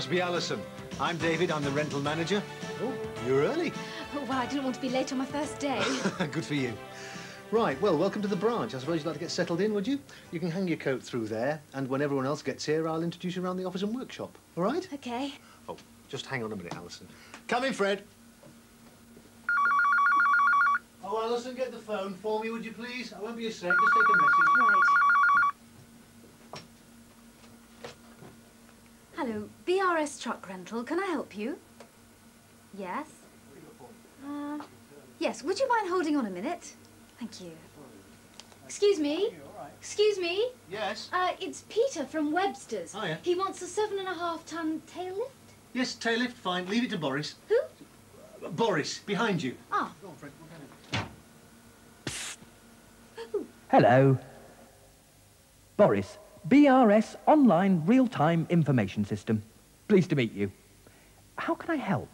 must be Alison. I'm David, I'm the rental manager. Oh, you're early. Oh, well, I didn't want to be late on my first day. Good for you. Right, well, welcome to the branch. I suppose you'd like to get settled in, would you? You can hang your coat through there, and when everyone else gets here, I'll introduce you around the office and workshop. All right? OK. Oh, just hang on a minute, Alison. Come in, Fred. Oh, Alison, get the phone for me, would you please? I won't be a sec. Just take a message. Right. Hello, BRS Truck Rental. Can I help you? Yes? Yes, would you mind holding on a minute? Thank you. Excuse me? Excuse me? Yes? It's Peter from Webster's. Oh, yeah? He wants a 7.5-ton tail lift. Yes, tail lift, fine. Leave it to Boris. Who? Boris, behind you. Ah. Go on, Fred. Hello. Boris, BRS Online Real-Time Information System. Pleased to meet you. How can I help?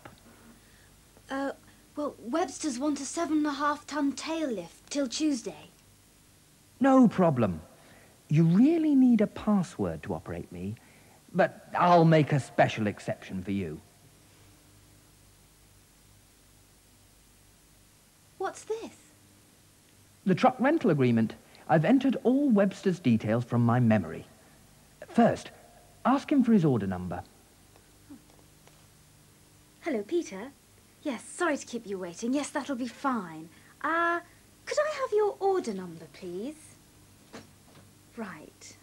Well, Webster's want a 7.5-ton tail lift till Tuesday. No problem. You really need a password to operate me, but I'll make a special exception for you. What's this? The truck rental agreement. I've entered all Webster's details from my memory. First, ask him for his order number. Hello, Peter. Yes, sorry to keep you waiting. Yes, that'll be fine. Could I have your order number, please? Right.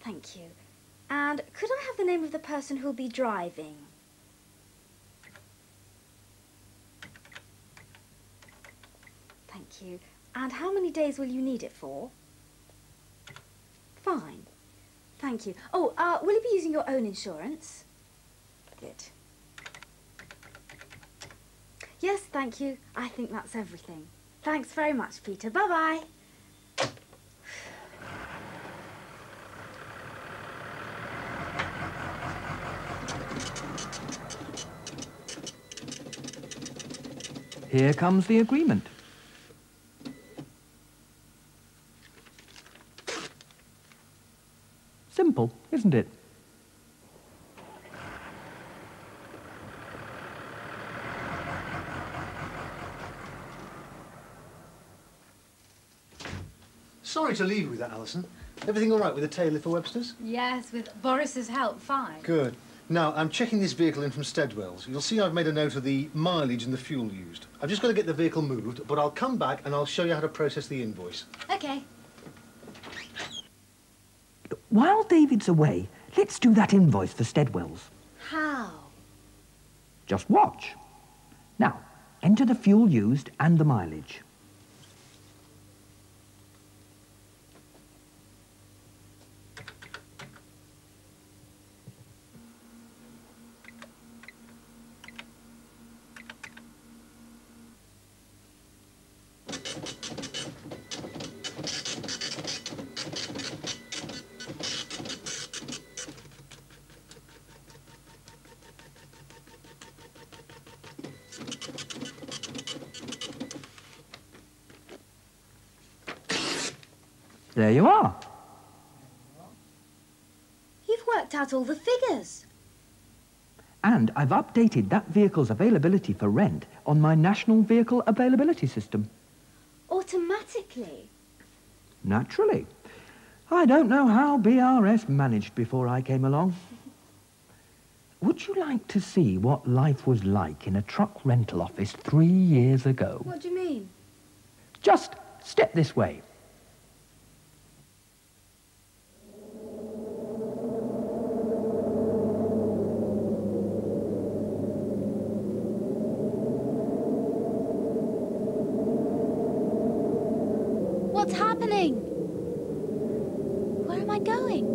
Thank you. And could I have the name of the person who'll be driving? Thank you. And how many days will you need it for? Fine. Thank you. Oh, will you be using your own insurance? Good. Yes, thank you. I think that's everything. Thanks very much, Peter. Bye-bye. Here comes the agreement. Simple, isn't it? Sorry to leave you with that, Alison. Everything all right with the tail lift for Webster's? Yes, with Boris's help, fine. Good. Now, I'm checking this vehicle in from Steadwell's. You'll see I've made a note of the mileage and the fuel used. I've just got to get the vehicle moved, but I'll come back and I'll show you how to process the invoice. OK. While David's away, let's do that invoice for Steadwell's. How? Just watch. Now, enter the fuel used and the mileage. There you are. You've worked out all the figures. And I've updated that vehicle's availability for rent on my National Vehicle Availability System. Automatically? Naturally. I don't know how BRS managed before I came along. Would you like to see what life was like in a truck rental office 3 years ago? What do you mean? Just step this way. What's happening? Where am I going?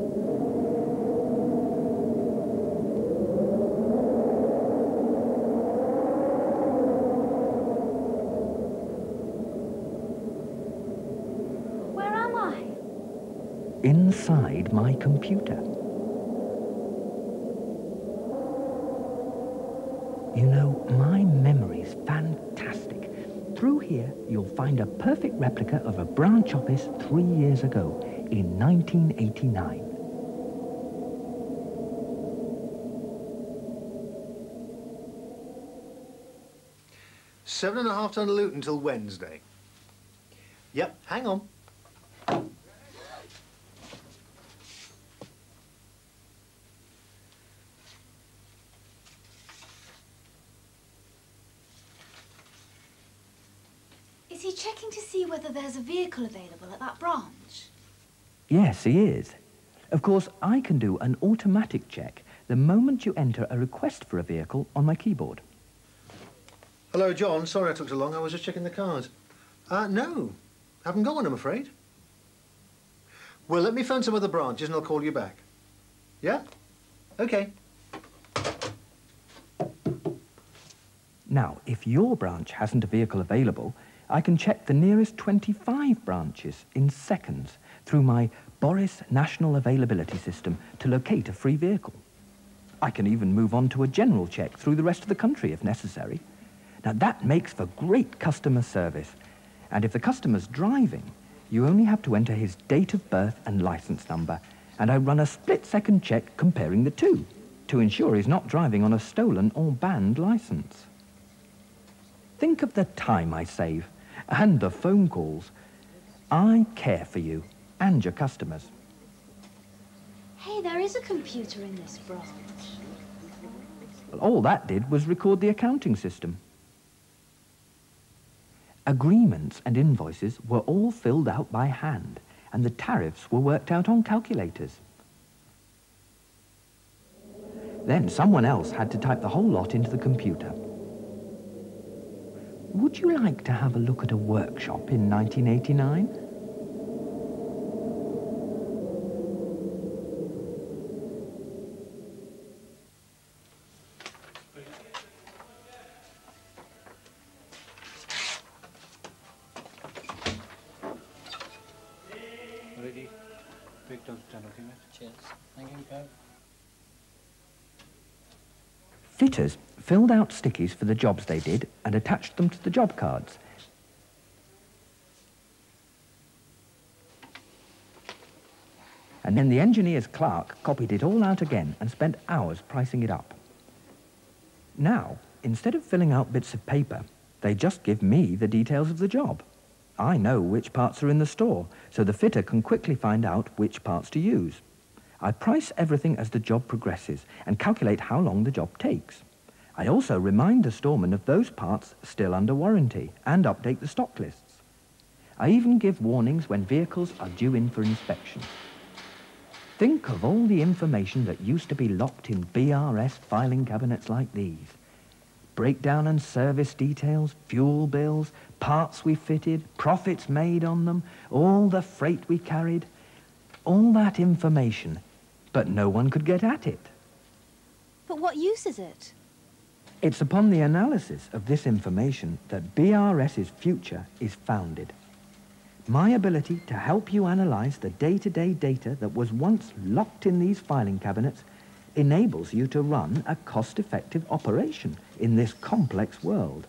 Where am I? Inside my computer. You know, my memory's fantastic. through here, you'll find a perfect replica of a branch office 3 years ago, in 1989. £7.5 ton loot until Wednesday. Yep, hang on. Is he checking to see whether there's a vehicle available at that branch? Yes, he is. Of course, I can do an automatic check the moment you enter a request for a vehicle on my keyboard. Hello, John. Sorry I took so long. I was just checking the cards. No. Haven't got one, I'm afraid. Well, let me phone some other branches and I'll call you back. Yeah? OK. Now, if your branch hasn't a vehicle available, I can check the nearest 25 branches in seconds through my Boris National Availability System to locate a free vehicle. I can even move on to a general check through the rest of the country if necessary. Now, that makes for great customer service. And if the customer's driving, you only have to enter his date of birth and license number, and I run a split-second check comparing the two to ensure he's not driving on a stolen or banned license. Think of the time I save and the phone calls. I care for you and your customers. Hey, there is a computer in this branch. Well, all that did was record the accounting system. Agreements and invoices were all filled out by hand, and the tariffs were worked out on calculators. Then someone else had to type the whole lot into the computer. Would you like to have a look at a workshop in 1989? Ready? Big down stand, okay, mate? Cheers. Thank you, Kev. Fitters filled out stickies for the jobs they did and attached them to the job cards. And then the engineer's clerk copied it all out again and spent hours pricing it up. Now, instead of filling out bits of paper, they just give me the details of the job. I know which parts are in the store, so the fitter can quickly find out which parts to use. I price everything as the job progresses and calculate how long the job takes. I also remind the storeman of those parts still under warranty and update the stock lists. I even give warnings when vehicles are due in for inspection. Think of all the information that used to be locked in BRS filing cabinets like these. Breakdown and service details, fuel bills, parts we fitted, profits made on them, all the freight we carried, all that information, but no one could get at it. But what use is it? It's upon the analysis of this information that BRS's future is founded. My ability to help you analyze the day-to-day data that was once locked in these filing cabinets enables you to run a cost-effective operation in this complex world,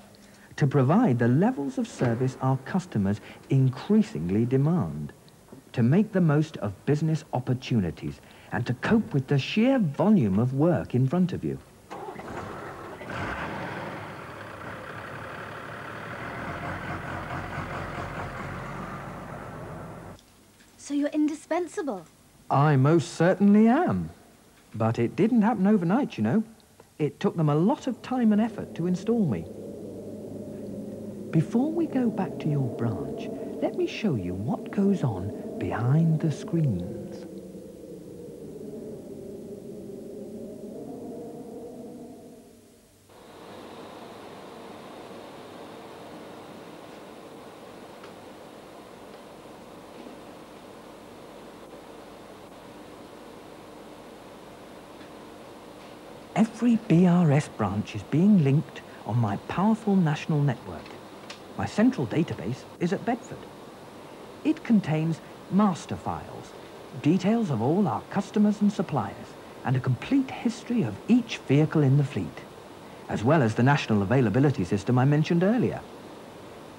to provide the levels of service our customers increasingly demand, to make the most of business opportunities, and to cope with the sheer volume of work in front of you. So you're indispensable. I most certainly am. But it didn't happen overnight, you know. It took them a lot of time and effort to install me. Before we go back to your branch, let me show you what goes on behind the screens. Every BRS branch is being linked on my powerful national network. My central database is at Bedford. It contains master files, details of all our customers and suppliers, and a complete history of each vehicle in the fleet, as well as the national availability system I mentioned earlier.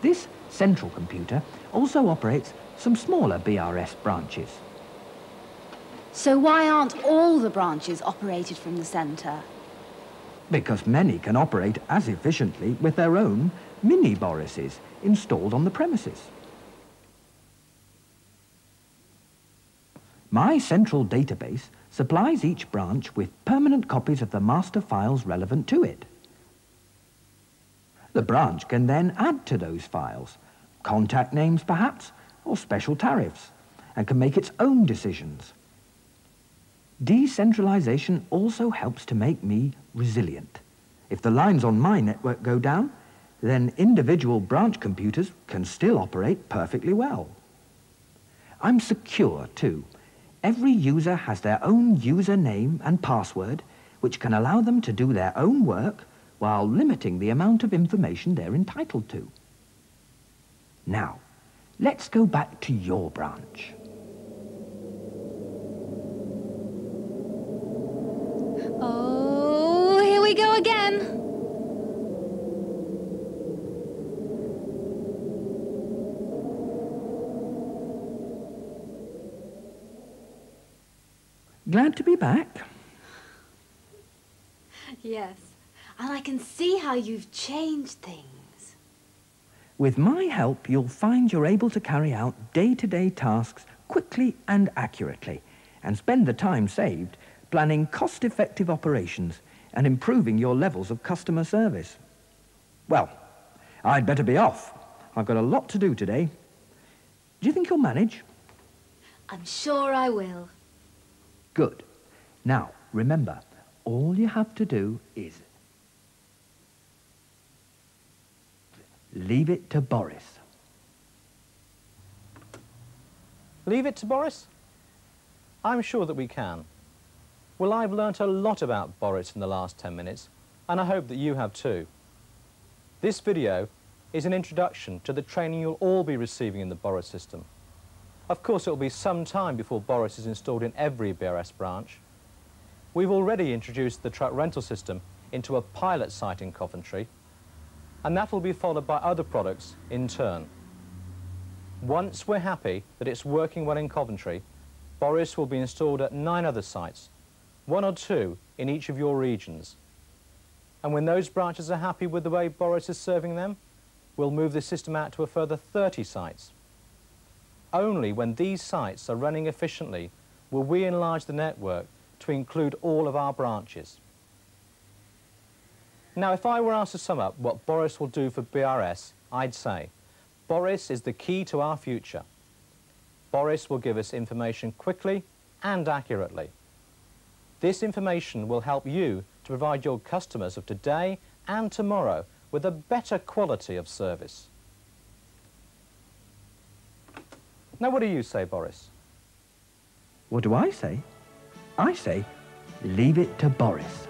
This central computer also operates some smaller BRS branches. So why aren't all the branches operated from the centre? Because many can operate as efficiently with their own mini Borises installed on the premises. My central database supplies each branch with permanent copies of the master files relevant to it. The branch can then add to those files, contact names perhaps, or special tariffs, and can make its own decisions. Decentralization also helps to make me resilient. If the lines on my network go down, then individual branch computers can still operate perfectly well. I'm secure too. Every user has their own username and password, which can allow them to do their own work while limiting the amount of information they're entitled to. Now, let's go back to your branch. Oh, here we go again. Glad to be back. Yes, and I can see how you've changed things. With my help, you'll find you're able to carry out day-to-day tasks quickly and accurately, and spend the time saved planning cost-effective operations and improving your levels of customer service. Well, I'd better be off. I've got a lot to do today. Do you think you'll manage? I'm sure I will. Good. Now, remember, all you have to do is leave it to Boris. Leave it to Boris? I'm sure that we can. Well, I've learnt a lot about Boris in the last 10 minutes, and I hope that you have too. This video is an introduction to the training you'll all be receiving in the Boris system. Of course, it will be some time before Boris is installed in every BRS branch. We've already introduced the truck rental system into a pilot site in Coventry, and that will be followed by other products in turn. Once we're happy that it's working well in Coventry, Boris will be installed at 9 other sites, 1 or 2 in each of your regions. And when those branches are happy with the way Boris is serving them, we'll move the system out to a further 30 sites. Only when these sites are running efficiently will we enlarge the network to include all of our branches. Now, if I were asked to sum up what Boris will do for BRS, I'd say, Boris is the key to our future. Boris will give us information quickly and accurately. This information will help you to provide your customers of today and tomorrow with a better quality of service. Now, what do you say, Boris? What do I say? I say, leave it to Boris.